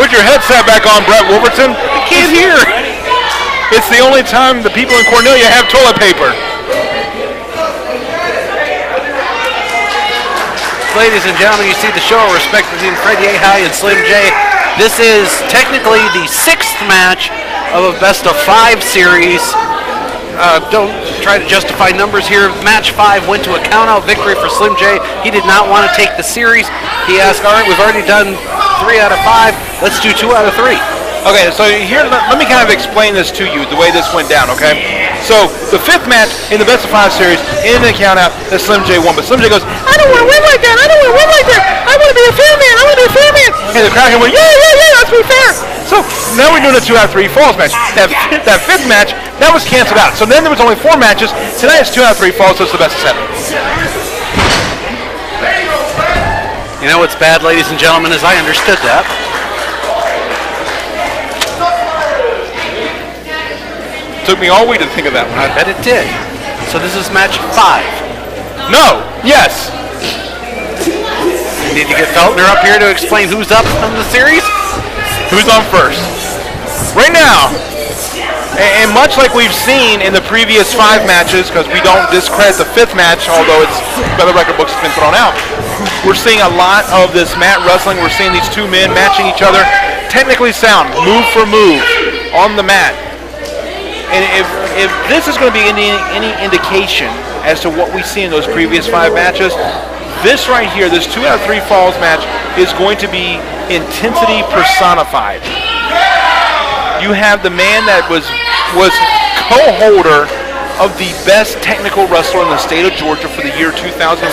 Put your headset back on, Brett Wolverton. I can't hear. It's the only time the people in Cornelia have toilet paper. Ladies and gentlemen, you see the show of respect between Fred Yehi and Slim J. This is technically the 6th match of a best-of-5 series. Don't try to justify numbers here. Match 5 went to a count-out victory for Slim J. He did not want to take the series. He asked, all right, we've already done 3 out of 5. Let's do 2 out of 3. Okay, so here, let me kind of explain this to you, the way this went down, okay? So, the 5th match in the best-of-5 series, in the count-out, that Slim J won. But Slim J goes, I don't want to win like that. I don't want to win like that. I want to be a fair man. I want to be a fair man. And the crowd went, yeah, let's be fair. So, now we're doing a 2 out of 3 falls match. That 5th match, that was canceled out. So then there was only 4 matches. Tonight it's 2 out of 3 falls, so it's the best of 7. You know what's bad, ladies and gentlemen, is I understood that. Took me all week to think of that one. I bet it did. So this is match 5. No. Yes. Need to get Feltner up here to explain who's up in the series? Who's on first? Right now. And much like we've seen in the previous 5 matches, because we don't discredit the 5th match, although it's by the record books has been thrown out, we're seeing a lot of this mat wrestling. We're seeing these 2 men matching each other. Technically sound, move for move, on the mat. And if this is going to be any indication as to what we see in those previous 5 matches, this right here, this 2 out of 3 falls match, is going to be intensity personified. You have the man that was co-holder of the best technical wrestler in the state of Georgia for the year 2014,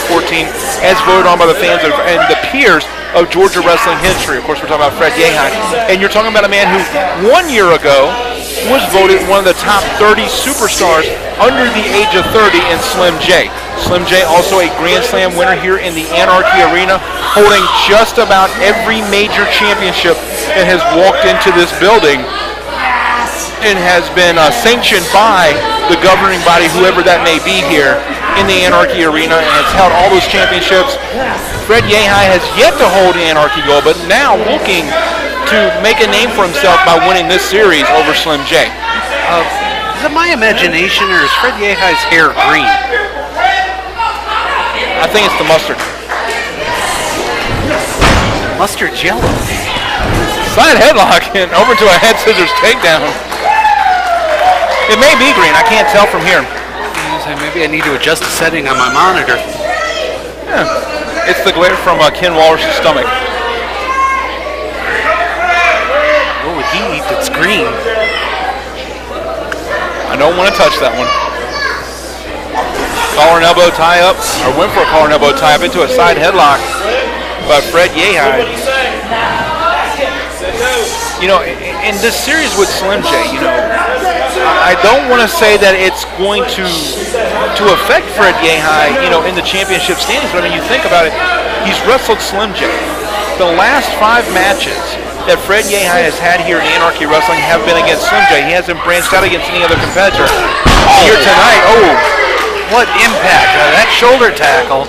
as voted on by the fans and the peers of Georgia wrestling history. Of course, we're talking about Fred Yehi. And you're talking about a man who 1 year ago was voted one of the top 30 superstars under the age of 30 in Slim J. Slim J also a Grand Slam winner here in the Anarchy Arena, holding just about every major championship that has walked into this building and has been sanctioned by the governing body, whoever that may be here in the Anarchy Arena, and has held all those championships. Fred Yehi has yet to hold the Anarchy Gold, but now looking to make a name for himself by winning this series over Slim J. Is it my imagination, or is Fred Yehi's hair green? I think it's the mustard. Mustard yellow. Side headlock and over to a head scissors takedown. It may be green. I can't tell from here. Maybe I need to adjust the setting on my monitor. Yeah. It's the glare from Ken Waller's stomach. What would he eat that's green? I don't want to touch that one. Collar and elbow tie up, or went for a collar and elbow tie up into a side headlock by Fred Yehi. You know, in this series with Slim J, you know, I don't want to say that it's going to affect Fred Yehi, you know, in the championship standings, but I mean, you think about it, he's wrestled Slim J. The last 5 matches that Fred Yehi has had here in Anarchy Wrestling have been against Slim J. He hasn't branched out against any other competitor. Here tonight, what impact, that shoulder tackle.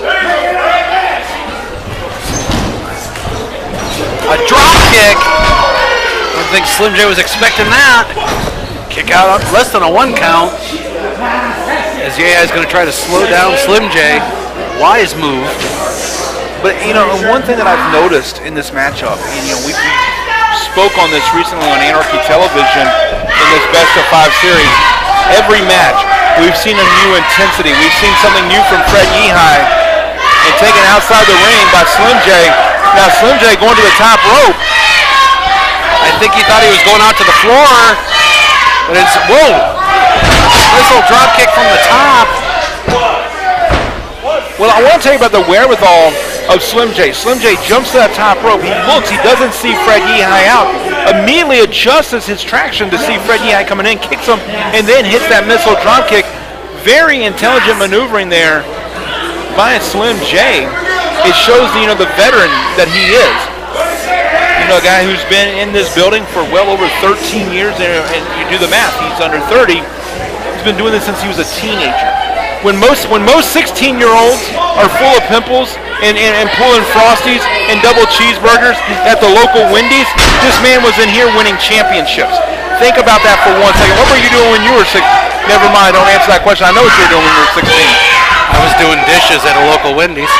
A drop kick. I don't think Slim J was expecting that. Kick out less than a 1 count. As Yehi is going to try to slow down Slim J. Wise move. But, you know, one thing that I've noticed in this matchup, and, you know, we spoke on this recently on Anarchy Television in this best of 5 series. Every match, we've seen a new intensity. We've seen something new from Fred Yehi and taken outside the ring by Slim J. Now Slim J going to the top rope. I think he thought he was going out to the floor, but it's, whoa! Nice little drop kick from the top. Well, I want to tell you about the wherewithal of Slim J. Slim J jumps to that top rope. He looks. He doesn't see Fred Yehi out. Immediately adjusts his traction to see Fred Yehi coming in, kicks him, and then hits that missile drop kick. Very intelligent maneuvering there by Slim J. It shows, you know, the veteran that he is. You know, a guy who's been in this building for well over 13 years, and you do the math, he's under 30. He's been doing this since he was a teenager. When most 16-year-olds are full of pimples and pulling Frosties, and double cheeseburgers at the local Wendy's, this man was in here winning championships. Think about that for 1 second. What were you doing when you were 6? Never mind, don't answer that question. I know what you were doing when you were 16. I was doing dishes at a local Wendy's.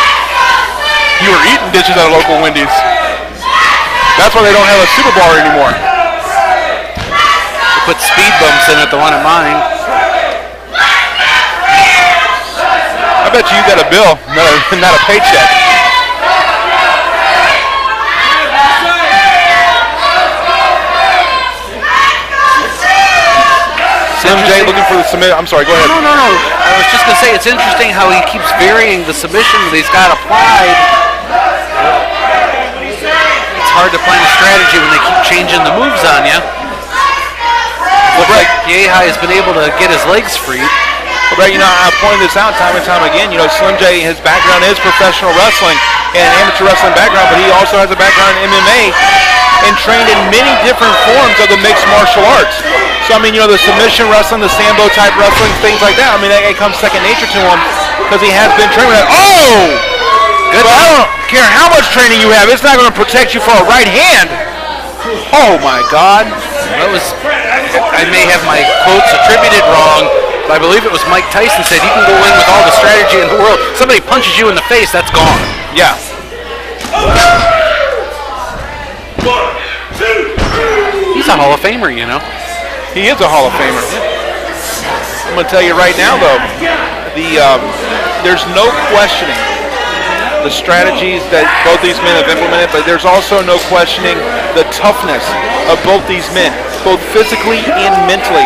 You were eating dishes at a local Wendy's. That's why they don't have a super bar anymore. They put speed bumps in at the one at mine. I bet you got a bill, not a paycheck. Slim J looking for the submit. I'm sorry, go ahead. No. I was just going to say, it's interesting how he keeps varying the submission that he's got applied. It's hard to plan a strategy when they keep changing the moves on you. Looks like Yehi has been able to get his legs free. Well, Brett, I pointed this out time and time again. Slim J, his background is professional wrestling and an amateur wrestling background, but he also has a background in MMA and trained in many different forms of the mixed martial arts. So, the submission wrestling, the Sambo type wrestling, things like that, that comes second nature to him because he has been trained with that. Oh! Good. But I don't care how much training you have, it's not going to protect you for a right hand. Oh, my God. I may have my quotes attributed wrong, but I believe it was Mike Tyson said you can go in with all the strategy in the world. Somebody punches you in the face, that's gone. Yeah. 1, 2. He's a Hall of Famer, He is a Hall of Famer. I'm going to tell you right now, though, there's no questioning the strategies that both these men have implemented, but there's also no questioning the toughness of both these men, both physically and mentally.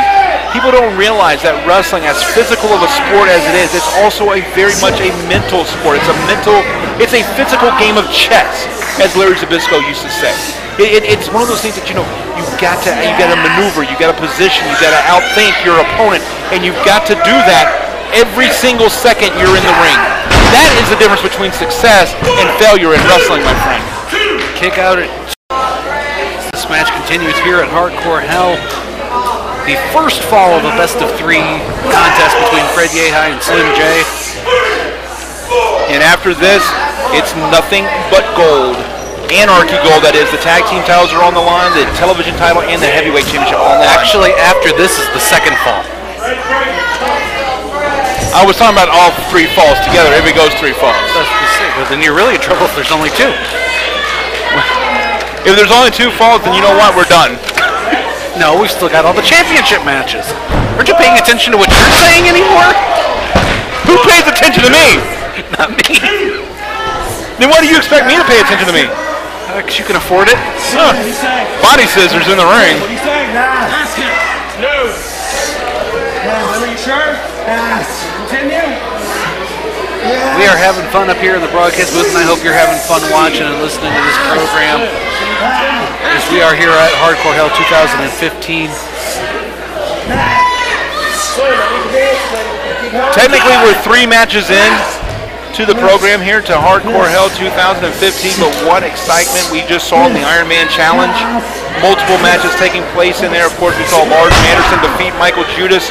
People don't realize that wrestling, as physical of a sport as it is, it's also very much a mental sport. It's a physical game of chess, as Larry Zbyszko used to say. It's one of those things that you got to maneuver, you got to position, you got to outthink your opponent, and you've got to do that every single second you're in the ring. That is the difference between success and failure in wrestling, my friend. Kick out. This match continues here at Hardcore Hell. The first fall of a best-of-3 contest between Fred Yehi and Slim J. And after this, it's nothing but gold. Anarchy gold, that is. The tag team titles are on the line, the television title, and the heavyweight championship on the line. Actually, after this is the second fall. I was talking about all 3 falls together. If it goes 3 falls. But then you're really in trouble if there's only 2. If there's only 2 falls, then you know what? We're done. No, we've still got all the championship matches. Aren't you paying attention to what you're saying anymore? Who pays attention to me? Not me. Then why do you expect me to pay attention to me? Because you can afford it. Huh. Body scissors in the ring. What are you saying? No. Are you sure? Continue. We are having fun up here in the broadcast booth, and I hope you're having fun watching and listening to this program. As we are here at Hardcore Hell 2015. Technically, we're 3 matches in to the program here to Hardcore Hell 2015, but what excitement we just saw in the Iron Man Challenge. Multiple matches taking place in there. Of course, we saw Lars Anderson defeat Michael Judas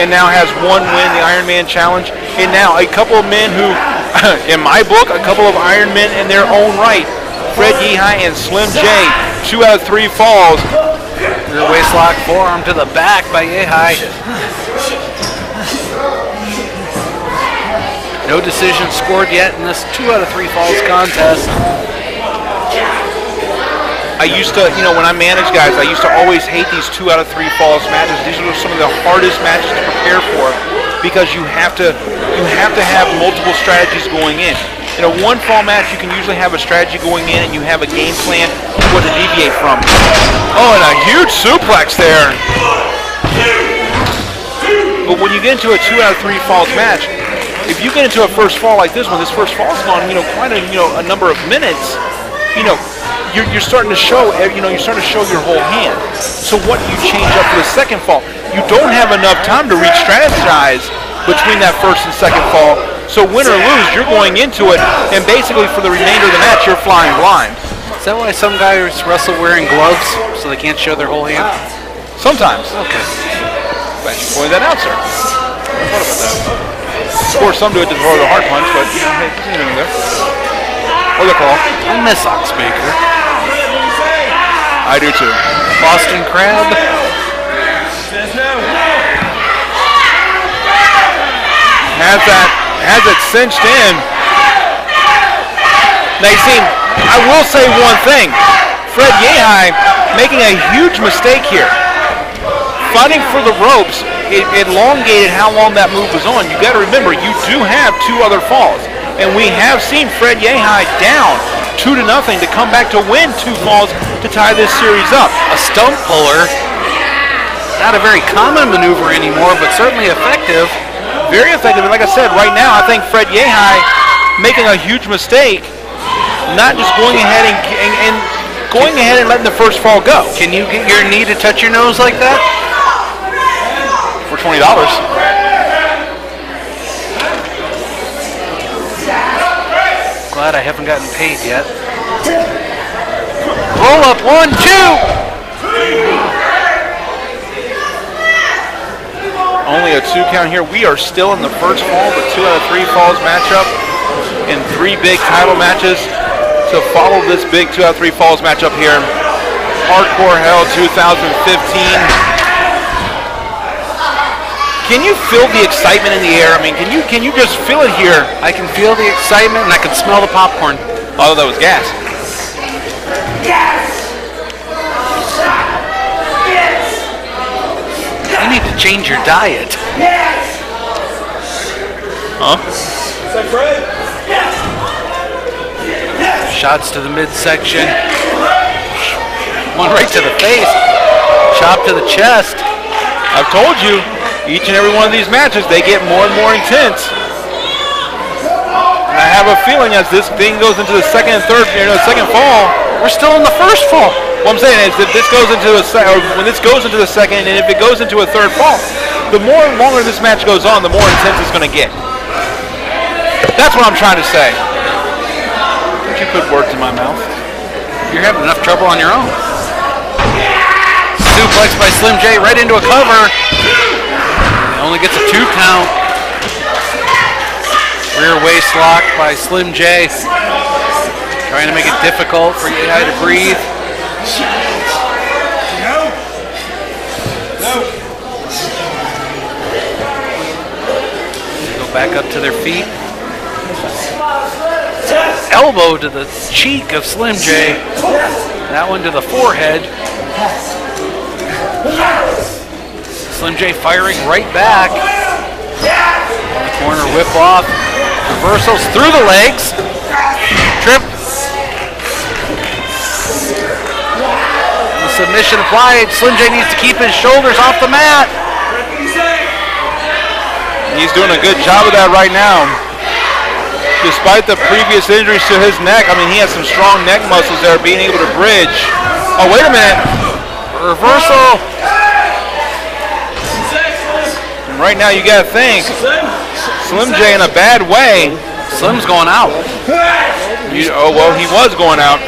and now has 1 win, the Iron Man Challenge. And now a couple of men who, in my book, a couple of Iron Men in their own right. Fred Yehi and Slim J, 2 out of 3 falls. Rear waist lock, forearm to the back by Yehi. No decision scored yet in this 2 out of 3 falls contest. I used to, when I managed guys, I used to always hate these 2 out of 3 falls matches. These are some of the hardest matches to prepare for because you have to have multiple strategies going in. In a 1 fall match, you can usually have a strategy going in and you have a game plan what to deviate from. Oh, and a huge suplex there. But when you get into a 2 out of 3 falls match, if you get into a first fall like this one, this first fall's gone, quite a number of minutes, you're starting to show, you're starting to show your whole hand. So what do you change up for the second fall? You don't have enough time to re-strategize between that first and second fall. So win or lose, you're going into it, and basically for the remainder of the match, you're flying blind. Is that why some guys wrestle wearing gloves so they can't show their whole hand? Sometimes. Okay. Glad you pointed that out, sir. I thought about that. Of course, some do it to throw the hard punch, but hey, there. or the call. I miss Oxmaker. I do too. Boston Crab. Has it cinched in. Now you see, I will say one thing. Fred Yehi making a huge mistake here. Fighting for the ropes, it elongated how long that move was on. You got to remember, you do have 2 other falls. And we have seen Fred Yehi down 2-0 to come back to win 2 falls to tie this series up. A stump puller. Not a very common maneuver anymore, but certainly effective. Very effective. And like I said, right now, I think Fred Yehi making a huge mistake, not just going ahead and letting the first fall go. Can you get your knee to touch your nose like that? For $20. Glad I haven't gotten paid yet. Roll up, 1, 2. Only a 2 count here. We are still in the first fall, the 2 out of 3 falls matchup in 3 big title matches. So follow this big 2 out of 3 falls matchup here. Hardcore Hell 2015. Can you feel the excitement in the air? I mean, can you just feel it here? I can feel the excitement and I can smell the popcorn. Although that was gas. You need to change your diet. Huh? Shots to the midsection. One right to the face. Chop to the chest. I've told you, each and every one of these matches, they get more and more intense. And I have a feeling as this thing goes into the second and third, second fall, we're still in the first fall. What I'm saying is that this goes into when this goes into the second, and if it goes into a third fall, the more longer this match goes on, the more intense it's going to get. That's what I'm trying to say. Don't you put words in my mouth? You're having enough trouble on your own. Suplex by Slim J right into a cover. He only gets a 2 count. Rear waist lock by Slim J. Trying to make it difficult for Yehi to breathe. They go back up to their feet. Elbow to the cheek of Slim J. That one to the forehead. Slim J firing right back. The corner whip off. Reversals through the legs. Trip. The submission applied. Slim J needs to keep his shoulders off the mat. He's doing a good job of that right now. Despite the previous injuries to his neck, I mean, he has some strong neck muscles there, being able to bridge. Oh, wait a minute. Reversal. And right now, you got to think, Slim J in a bad way. Slim's going out. Oh, well, he was going out.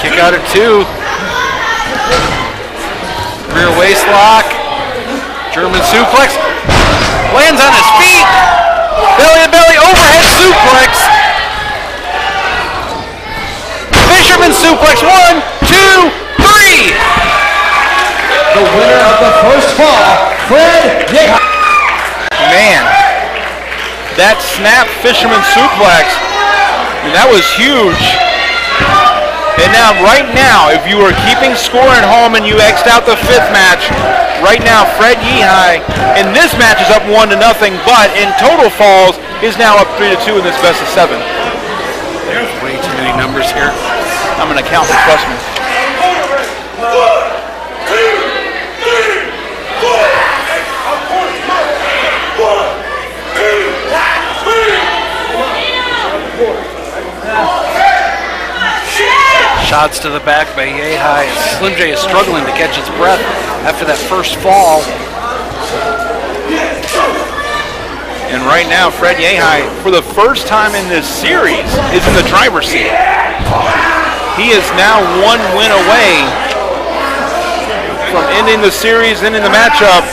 Kick out at 2. Rear waist lock. German suplex. Lands on his feet. Belly to belly overhead suplex. Fisherman suplex. 1, 2, 3. The winner of the first fall, Fred Yehi. Man, that snap fisherman suplex, that was huge. And now, right now, if you were keeping score at home and you X'd out the 5th match, right now Fred Yehi in this match is up 1-0, but in total falls is now up 3-2 in this best of 7. There's way too many numbers here. I'm going to count them, trust me. 1, 2, 3. Shots to the back by Yehi. Slim J is struggling to catch his breath after that first fall. And right now, Fred Yehi, for the first time in this series, is in the driver's seat. He is now 1 win away from ending the series, ending the matchup.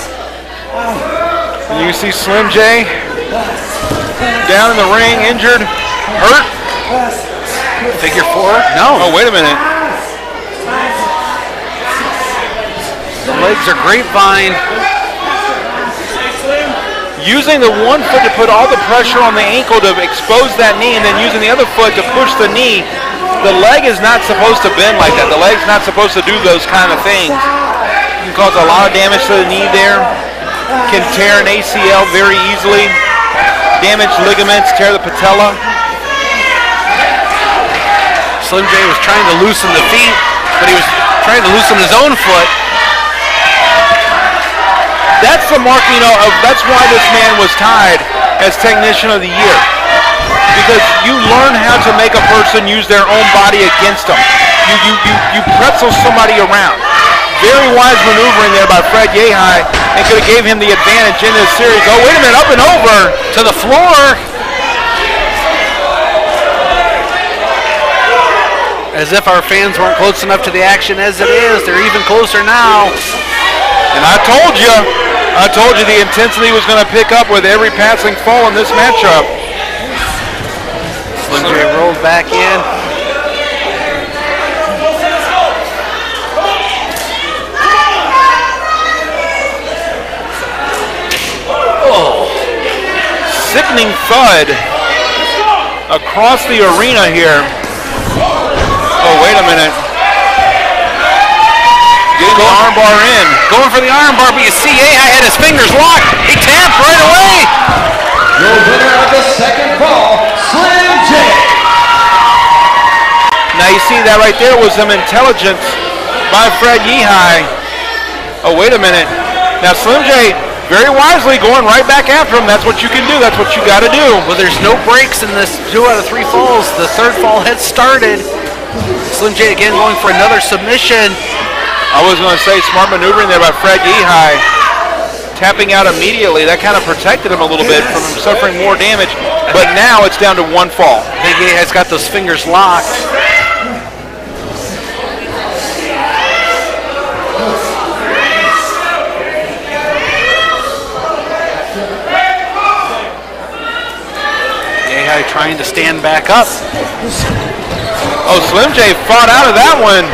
And you see Slim J down in the ring, injured, hurt. Figure 4? No. Oh, wait a minute. The legs are grapevine. Using the one foot to put all the pressure on the ankle to expose that knee, and then using the other foot to push the knee. The leg is not supposed to bend like that. The leg's not supposed to do those kind of things. Can cause a lot of damage to the knee there. Can tear an ACL very easily. Damage ligaments, tear the patella. Slim J was trying to loosen the feet, but he was trying to loosen his own foot. That's the mark, that's why this man was tied as Technician of the Year. Because you learn how to make a person use their own body against them. You pretzel somebody around. Very wise maneuvering there by Fred Yehi, and could have gave him the advantage in this series. Oh, wait a minute, up and over to the floor. As if our fans weren't close enough to the action as it is. They're even closer now. And I told you the intensity was going to pick up with every passing fall in this matchup. Slim J rolled back in. Oh. Sickening thud across the arena here. Oh, wait a minute. Getting the armbar in. Going for the armbar, but you see Yehi had his fingers locked. He tapped right away. Your winner of the second fall, Slim J. Now you see that right there was some intelligence by Fred Yehi. Oh, wait a minute. Now Slim J very wisely going right back after him. That's what you can do. That's what you got to do. Well, there's no breaks in this 2 out of 3 falls. The third fall had started. Slim J again going for another submission. I was going to say smart maneuvering there by Fred Yehi. Tapping out immediately. That kind of protected him a little bit from suffering more damage. But now it's down to 1 fall. I think Yehi's got those fingers locked. Yehi trying to stand back up. Oh, Slim J fought out of that one.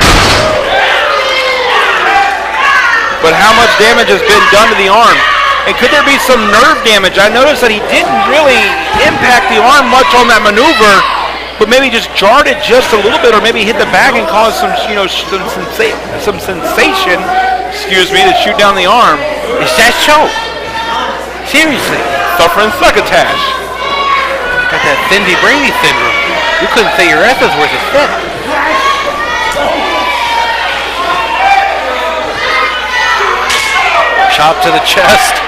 But how much damage has been done to the arm? And could there be some nerve damage? I noticed that he didn't really impact the arm much on that maneuver, but maybe just jarred it just a little bit, or maybe hit the back and caused some, some sensation, to shoot down the arm. Is that so? Seriously? Suffering succotash. Got that Cindy Brady syndrome. You couldn't say your F is worth a cent. Chop to the chest.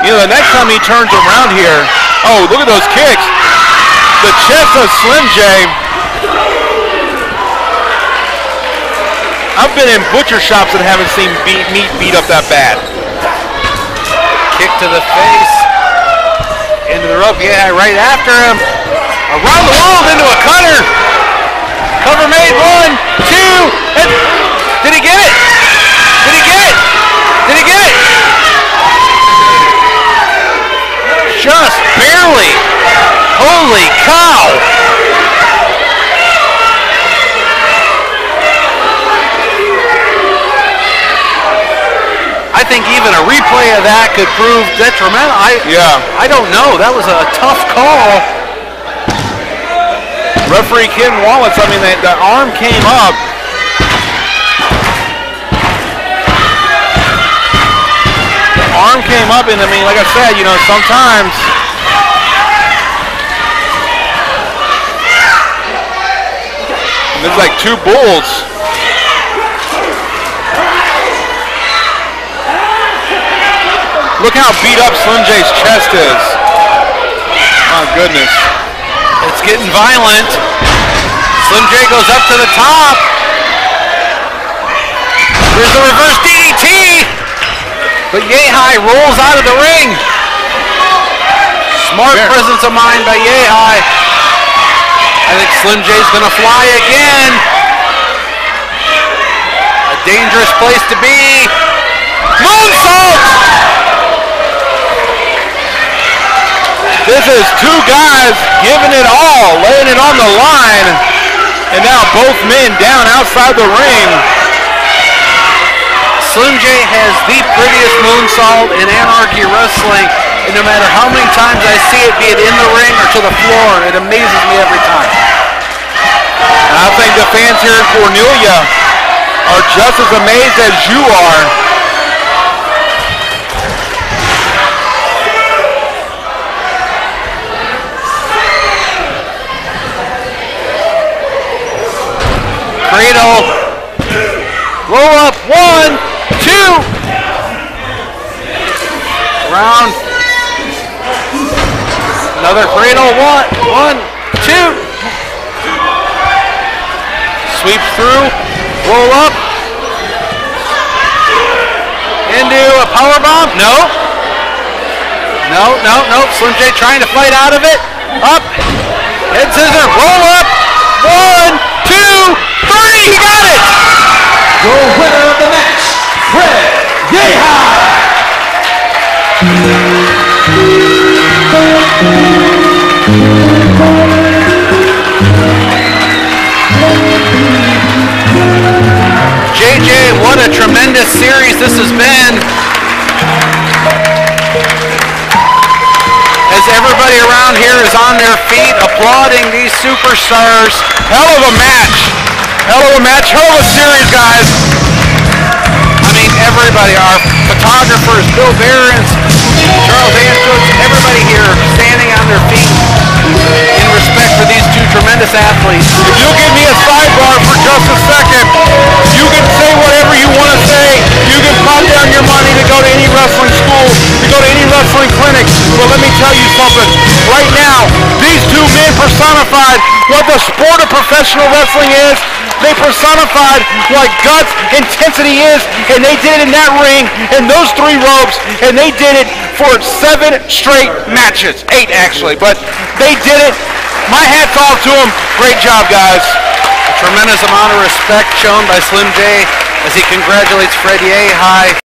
The next time he turns around here, oh, look at those kicks. The chest of Slim J. I've been in butcher shops and haven't seen meat beat up that bad. Kick to the face. Into the rope. Yeah, right after him. Around the world into a cutter. Cover made. 1, 2. And did he get it? Did he get it? Did he get it? Just barely. Holy cow. I think even a replay of that could prove detrimental. I don't know. That was a tough call. Referee Ken Wallace, the arm came up. The arm came up, and like I said, sometimes there's like 2 bulls. Look how beat up Slim J's chest is. My goodness. It's getting violent. Slim J goes up to the top. There's a reverse DDT. But Yehi rolls out of the ring. Smart presence of mind by Yehi. I think Slim J's gonna fly again. A dangerous place to be. Moonsault! This is two guys giving it all, laying it on the line. And now both men down outside the ring. Slim J has the prettiest moonsault in Anarchy Wrestling, and no matter how many times I see it, be it in the ring or to the floor, it amazes me every time. And I think the fans here in Cornelia are just as amazed as you are. Cradle, roll up, 1, 2, round, another cradle, 1, 2, sweep through, roll up, into a power bomb, no, Slim J trying to fight out of it, up, head scissor, roll up, 1, 2, 3, he got it! Your winner of the match, Fred Yehi. JJ, what a tremendous series this has been. As everybody around here is on their feet applauding these superstars. Hell of a match. Hell of a match. Hell of a series, guys. I mean, everybody, our photographers, Bill Behrens, Charles Andrews, everybody here standing on their feet in respect for these two tremendous athletes. If you'll give me a sidebar for just a second, you can say whatever you want to say. You can pop down your money to go to any wrestling school, to go to any wrestling clinic. But let me tell you something. Right now, these two men personified what the sport of professional wrestling is. They personified what guts, intensity is, and they did it in that ring, in those 3 ropes, and they did it for 7 straight matches. 8 actually, but they did it. My hat's off to them. Great job, guys. A tremendous amount of respect shown by Slim J as he congratulates Fred Yehi.